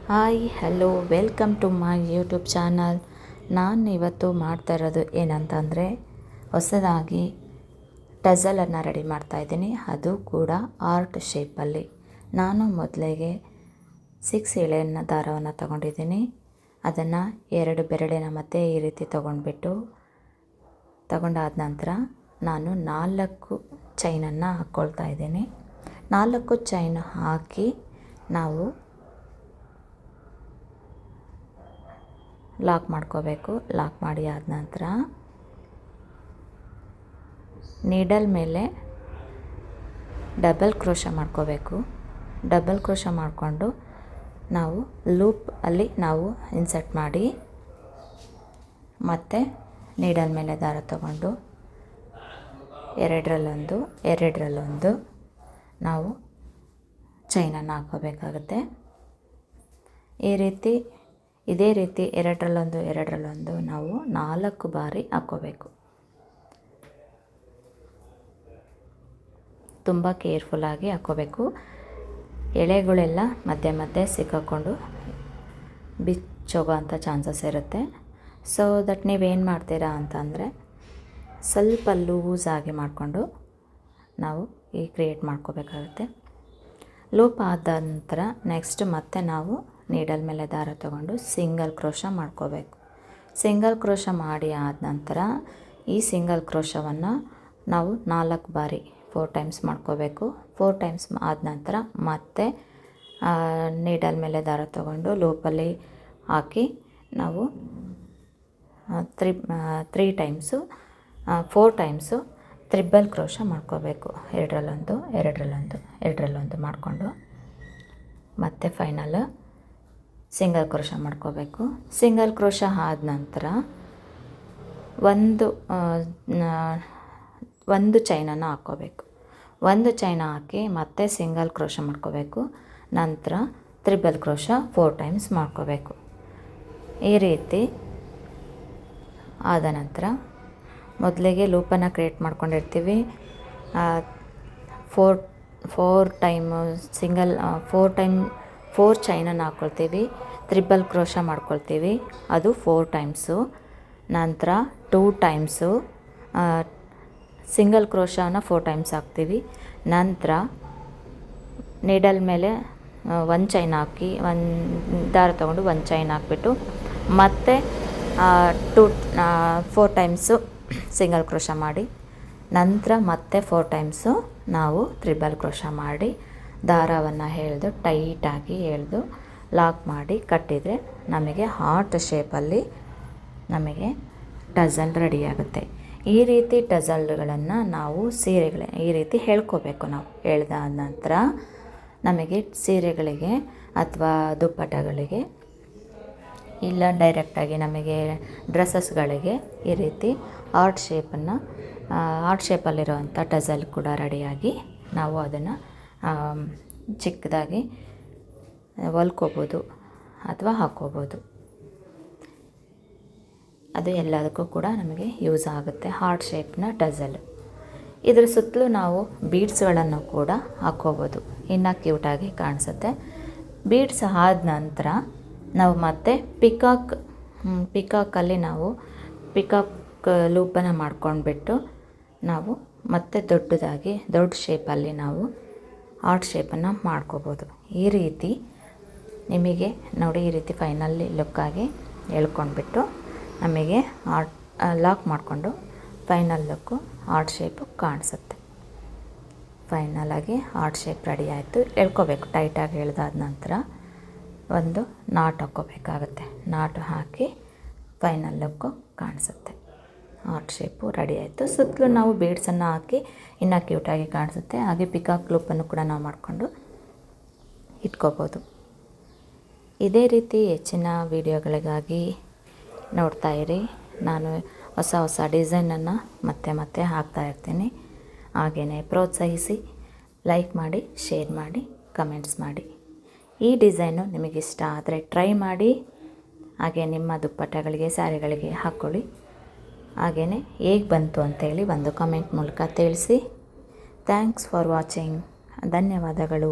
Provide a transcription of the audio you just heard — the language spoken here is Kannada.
Hi hello welcome to my YouTube channel. ನಾನು ಇವತ್ತು ಮಾಡ್ತಾ ಇರೋದು ಏನಂತಂದರೆ ಹೊಸದಾಗಿ ಟಜಲನ್ನು ರೆಡಿ ಮಾಡ್ತಾಯಿದ್ದೀನಿ, ಅದು ಕೂಡ ಆರ್ಟ್ ಶೇಪಲ್ಲಿ. ನಾನು ಮೊದಲಿಗೆ 6 ಎಳೆಯನ್ನು ದಾರವನ್ನು ತಗೊಂಡಿದ್ದೀನಿ. ಅದನ್ನು 2 ಬೆರಳಿನ ಮಧ್ಯೆ ಈ ರೀತಿ ತಗೊಂಡಾದ ನಂತರ ನಾನು 4 ಚೈನನ್ನು ಹಾಕ್ಕೊಳ್ತಾ ಇದ್ದೀನಿ. 4 ಚೈನ್ ಹಾಕಿ ನಾವು ಲಾಕ್ ಮಾಡ್ಕೋಬೇಕು. ಲಾಕ್ ಮಾಡಿ ಆದ ನಂತರ ನೀಡಲ್ ಮೇಲೆ ಡಬಲ್ ಕ್ರೋಶ ಮಾಡ್ಕೋಬೇಕು. ಡಬಲ್ ಕ್ರೋಶ ಮಾಡಿಕೊಂಡು ನಾವು ಲೂಪ್ ಅಲ್ಲಿ ನಾವು ಇನ್ಸರ್ಟ್ ಮಾಡಿ ಮತ್ತು ನೀಡಲ್ ಮೇಲೆ ದಾರ ತಗೊಂಡು ಎರಡರಲ್ಲೊಂದು ನಾವು ಚೈನನ್ನು ಹಾಕೋಬೇಕಾಗುತ್ತೆ. ಇದೇ ರೀತಿ ಎರಡರಲ್ಲೊಂದು ನಾವು 4 ಬಾರಿ ಹಾಕ್ಕೋಬೇಕು. ತುಂಬ ಕೇರ್ಫುಲ್ಲಾಗಿ ಹಾಕ್ಕೋಬೇಕು. ಎಳೆಗಳೆಲ್ಲ ಮಧ್ಯೆ ಸಿಕ್ಕಾಕೊಂಡು ಬಿಚ್ಚೋಗೋ ಅಂಥ ಚಾನ್ಸಸ್ ಇರುತ್ತೆ. ಸೊ ದಟ್ ನೀವೇನು ಮಾಡ್ತೀರಾ ಅಂತಂದರೆ ಸ್ವಲ್ಪ ಲೂಸಾಗಿ ಮಾಡಿಕೊಂಡು ನಾವು ಕ್ರಿಯೇಟ್ ಮಾಡ್ಕೋಬೇಕಾಗುತ್ತೆ. ಲೂಪ್ ಆದ ನಂತರ ನೆಕ್ಸ್ಟ್ ಮತ್ತೆ ನಾವು ನೀಡಲ್ ಮೇಲೆ ದಾರ ತಗೊಂಡು ಸಿಂಗಲ್ ಕ್ರೋಶ ಮಾಡ್ಕೋಬೇಕು. ಸಿಂಗಲ್ ಕ್ರೋಶ ಮಾಡಿ ಆದ ನಂತರ ಈ ಸಿಂಗಲ್ ಕ್ರೋಶವನ್ನು ನಾವು 4 ಬಾರಿ 4 ಟೈಮ್ಸ್ ಮಾಡ್ಕೋಬೇಕು. 4 ಟೈಮ್ಸ್ ಆದ ನಂತರ ಮತ್ತೆ ನೀಡಲ್ ಮೇಲೆ ದಾರ ತಗೊಂಡು ಲೂಪಲ್ಲಿ ಹಾಕಿ ನಾವು 4 ಟೈಮ್ಸು ತ್ರಿಬಲ್ ಕ್ರೋಶ ಮಾಡ್ಕೋಬೇಕು. ಎರಡರಲ್ಲೊಂದು ಮಾಡಿಕೊಂಡು ಮತ್ತೆ ಫೈನಲ್ ಸಿಂಗಲ್ ಕ್ರೋಶ ಮಾಡ್ಕೋಬೇಕು. ಸಿಂಗಲ್ ಕ್ರೋಶ ಆದ ನಂತರ ಒಂದು ಚೈನನ್ನು ಹಾಕ್ಕೋಬೇಕು. ಒಂದು ಚೈನ ಹಾಕಿ ಮತ್ತೆ ಸಿಂಗಲ್ ಕ್ರೋಶ ಮಾಡ್ಕೋಬೇಕು. ನಂತರ ತ್ರಿಬಲ್ ಕ್ರೋಶ 4 ಟೈಮ್ಸ್ ಮಾಡ್ಕೋಬೇಕು. ಈ ರೀತಿ ಆದ ನಂತರ ಮೊದಲಿಗೆ ಲೂಪನ್ನು ಕ್ರಿಯೇಟ್ ಮಾಡ್ಕೊಂಡಿರ್ತೀವಿ. 4 ಚೈನನ್ನು ಹಾಕ್ಕೊಳ್ತೀವಿ. ತ್ರಿಬಲ್ ಕ್ರೋಶ ಮಾಡ್ಕೊಳ್ತೀವಿ, ಅದು 4 ಟೈಮ್ಸು. ನಂತರ 2 ಟೈಮ್ಸು ಸಿಂಗಲ್ ಕ್ರೋಶನ 4 ಟೈಮ್ಸ್ ಹಾಕ್ತೀವಿ. ನಂತರ ನೀಡಲ್ ಮೇಲೆ 1 ಚೈನ್ ಹಾಕಿ ದಾರ ತೊಗೊಂಡು 1 ಚೈನ್ ಹಾಕ್ಬಿಟ್ಟು ಮತ್ತೆ 4 ಟೈಮ್ಸು ಸಿಂಗಲ್ ಕ್ರೋಶ ಮಾಡಿ ನಂತರ ಮತ್ತೆ 4 ಟೈಮ್ಸು ನಾವು ತ್ರಿಬಲ್ ಕ್ರೋಶ ಮಾಡಿ ದಾರವನ್ನು ಟೈಟಾಗಿ ಎಳೆದು ಲಾಕ್ ಮಾಡಿ ಕಟ್ಟಿದರೆ ನಮಗೆ ಹಾರ್ಟ್ ಶೇಪಲ್ಲಿ ನಮಗೆ ಟಜಲ್ ರೆಡಿಯಾಗುತ್ತೆ. ಈ ರೀತಿ ಟಜಲ್ಗಳನ್ನು ನಾವು ಈ ರೀತಿ ಹೇಳ್ಕೋಬೇಕು. ನಾವು ಎಳೆದಾದ ನಂತರ ನಮಗೆ ಸೀರೆಗಳಿಗೆ ಅಥವಾ ದುಪ್ಪಟ್ಟಗಳಿಗೆ ಇಲ್ಲ ಡೈರೆಕ್ಟಾಗಿ ನಮಗೆ ಡ್ರೆಸ್ಸಸ್ಗಳಿಗೆ ಈ ರೀತಿ ಆರ್ಟ್ ಶೇಪಲ್ಲಿರುವಂಥ ಟಜಲ್ ಕೂಡ ರೆಡಿಯಾಗಿ ನಾವು ಅದನ್ನು ಚಿಕ್ಕದಾಗಿ ಹೊಲ್ಕೋಬೋದು ಅಥವಾ ಹಾಕ್ಕೋಬೋದು. ಅದು ಎಲ್ಲದಕ್ಕೂ ಕೂಡ ನಮಗೆ ಯೂಸ್ ಆಗುತ್ತೆ. ಹಾರ್ಟ್ ಶೇಪ್ನ ಟಜಲ್. ಇದರ ಸುತ್ತಲೂ ನಾವು ಬೀಡ್ಸ್ಗಳನ್ನು ಕೂಡ ಹಾಕ್ಕೋಬೋದು, ಇನ್ನೂ ಕ್ಯೂಟಾಗಿ ಕಾಣಿಸುತ್ತೆ. ಬೀಡ್ಸ್ ಆದ ನಂತರ ನಾವು ಮತ್ತೆ ಪಿಕಾಕಲ್ಲಿ ನಾವು ಲೂಪನ್ನು ಮಾಡ್ಕೊಂಡ್ಬಿಟ್ಟು ನಾವು ಮತ್ತೆ ದೊಡ್ಡ ಶೇಪಲ್ಲಿ ನಾವು ಹಾರ್ಟ್ ಶೇಪನ್ನು ಮಾಡ್ಕೋಬೋದು. ಈ ರೀತಿ ನಿಮಗೆ ನೋಡಿ, ಈ ರೀತಿ ಫೈನಲ್ಲಿ ಲುಕ್ಕಾಗಿ ಎಳ್ಕೊಂಡ್ಬಿಟ್ಟು ನಮಗೆ ಲಾಕ್ ಮಾಡಿಕೊಂಡು ಫೈನಲ್ ಲುಕ್ಕು ಹಾರ್ಟ್ ಶೇಪು ಕಾಣಿಸುತ್ತೆ. ಫೈನಲಾಗಿ ಹಾರ್ಟ್ ಶೇಪ್ ರೆಡಿ ಆಯಿತು. ಎಳ್ಕೋಬೇಕು. ಟೈಟಾಗಿ ಎಳೆದಾದ ನಂತರ ಒಂದು ನಾಟ್ ಹಾಕ್ಕೋಬೇಕಾಗುತ್ತೆ. ನಾಟು ಹಾಕಿ ಫೈನಲ್ ಲುಕ್ಕು ಕಾಣಿಸುತ್ತೆ. ಹಾರ್ಟ್ ಶೇಪು ರೆಡಿ ಆಯಿತು. ಸುತ್ತಲೂ ನಾವು ಬೀಡ್ಸನ್ನು ಹಾಕಿ ಇನ್ನೂ ಕ್ಯೂಟಾಗಿ ಕಾಣಿಸುತ್ತೆ. ಹಾಗೆ ಪಿಕಾಕ್ ಲೂಪನ್ನು ಕೂಡ ನಾವು ಮಾಡಿಕೊಂಡು ಇಟ್ಕೋಬೋದು. ಇದೇ ರೀತಿ ಹೆಚ್ಚಿನ ವಿಡಿಯೋಗಳಿಗಾಗಿ ನೋಡ್ತಾ ಇರಿ. ನಾನು ಹೊಸ ಡಿಸೈನನ್ನು ಮತ್ತೆ ಹಾಕ್ತಾಯಿರ್ತೀನಿ. ಹಾಗೆಯೇ ಪ್ರೋತ್ಸಾಹಿಸಿ, ಲೈಕ್ ಮಾಡಿ, ಶೇರ್ ಮಾಡಿ, ಕಮೆಂಟ್ಸ್ ಮಾಡಿ. ಈ ಡಿಸೈನು ನಿಮಗಿಷ್ಟ ಆದರೆ ಟ್ರೈ ಮಾಡಿ. ಹಾಗೆ ನಿಮ್ಮ ದುಪ್ಪಟ್ಟಗಳಿಗೆ, ಸ್ಯಾರಿಗಳಿಗೆ ಹಾಕ್ಕೊಳ್ಳಿ. ಹಾಗೆಯೇ ಹೇಗೆ ಬಂತು ಅಂತೇಳಿ ಒಂದು ಕಮೆಂಟ್ ಮೂಲಕ ತಿಳಿಸಿ. Thanks for watching. ಧನ್ಯವಾದಗಳು.